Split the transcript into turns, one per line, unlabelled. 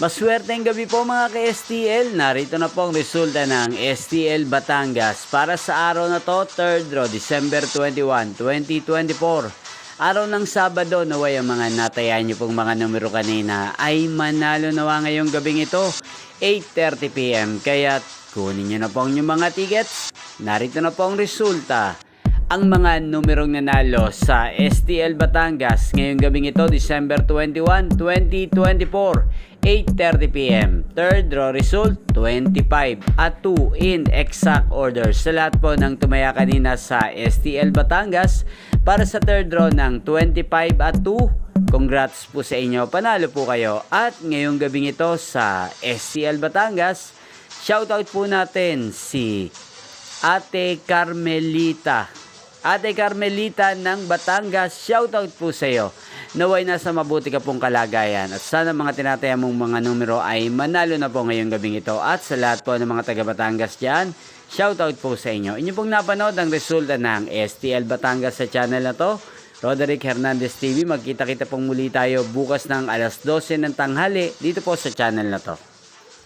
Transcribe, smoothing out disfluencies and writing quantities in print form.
Maswerteng gabi po mga ka-STL. Narito na po ang resulta ng STL Batangas para sa araw na to, 3rd draw, December 21, 2024. Araw ng Sabado, naway ang mga natayan nyo pong mga numero kanina ay manalo nawa ngayong gabing ito, 8:30 PM. Kaya kunin nyo na po ang inyong mga tickets. Narito na po ang resulta. Ang mga numerong nanalo sa STL Batangas ngayong gabing ito, December 21, 2024, 8:30 PM. Third draw result, 25 at 2 in exact order. Sa lahat po ng tumaya kanina sa STL Batangas para sa third draw ng 25 at 2, congrats po sa inyo, panalo po kayo. At ngayong gabing ito sa STL Batangas, shoutout po natin si Ate Carmelita. Ate Carmelita ng Batangas, shoutout po sa iyo. Naway nasa mabuti ka pong kalagayan at sana mga tinataya mong mga numero ay manalo na po ngayong gabing ito. At sa lahat po ng mga taga Batangas dyan, shoutout po sa inyo. Inyo pong napanood ang resulta ng STL Batangas sa channel na to, Roderick Hernandez TV. Magkita-kita pong muli tayo bukas ng alas 12 ng tanghali dito po sa channel na to.